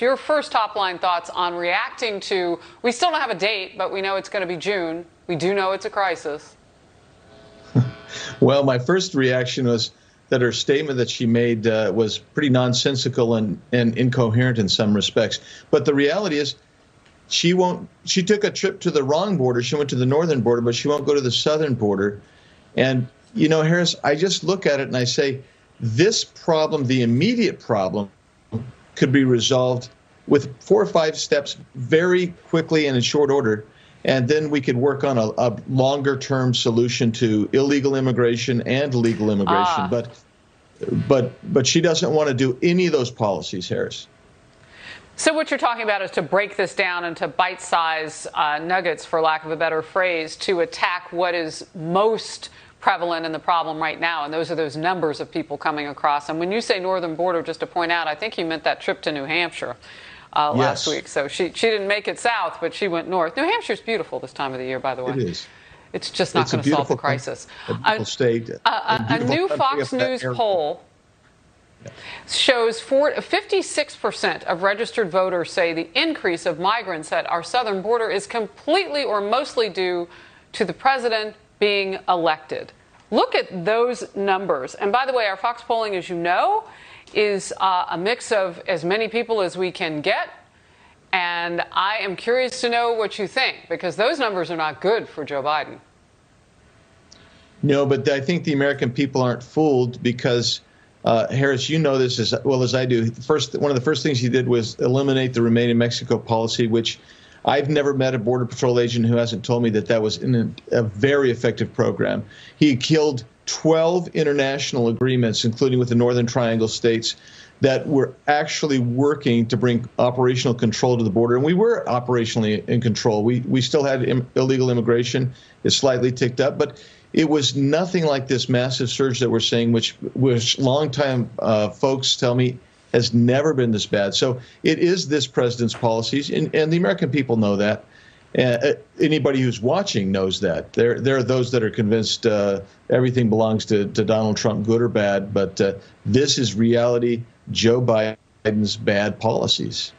Your first top-line thoughts on reacting to, we still don't have a date, but we know it's going to be June. We do know it's a crisis. Well, my first reaction was that her statement that she made was pretty nonsensical and incoherent in some respects. But the reality is, she took a trip to the wrong border. She went to the northern border, but she won't go to the southern border. And, you know, Harris, I just look at it and I say, this problem, the immediate problem, could be resolved with 4 or 5 steps very quickly and in short order. And then we could work on a longer-term solution to illegal immigration and legal immigration. But she doesn't want to do any of those policies, Harris. So what you're talking about is to break this down into bite-sized nuggets, for lack of a better phrase, to attack what is most prevalent in the problem right now, and those are those numbers of people coming across. And when you say northern border, just to point out, I think you meant that trip to New Hampshire last week. So she didn't make it south, but she went north. New Hampshire's beautiful this time of the year, by the way. It is. It's just not going to solve the crisis. A beautiful state. A new Fox News poll shows 56% of registered voters say the increase of migrants at our southern border is completely or mostly due to the president being elected. Look at those numbers. And by the way, our Fox polling, as you know, is a mix of as many people as we can get. And I am curious to know what you think, because those numbers are not good for Joe Biden. No, but I think the American people aren't fooled because, Harris, you know this as well as I do. One of the first things he did was eliminate the Remain in Mexico policy, which I've never met a Border Patrol agent who hasn't told me that that was a very effective program. He killed 12 international agreements, including with the Northern Triangle states, that were actually working to bring operational control to the border. And we were operationally in control. We still had illegal immigration. It slightly ticked up, but it was nothing like this massive surge that we're seeing, which longtime folks tell me has never been this bad. So it is this president's policies, and the American people know that. Anybody who's watching knows that. There are those that are convinced everything belongs to Donald Trump, good or bad, but this is reality, Joe Biden's bad policies.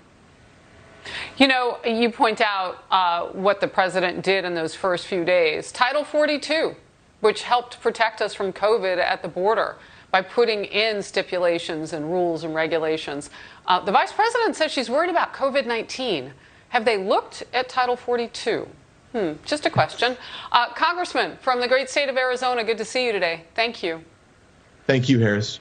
You know, you point out what the president did in those first few days. Title 42, which helped protect us from COVID at the border by putting in stipulations and rules and regulations. The vice president says she's worried about COVID-19. Have they looked at Title 42? Just a question. Congressman from the great state of Arizona, good to see you today. Thank you. Thank you, Harris.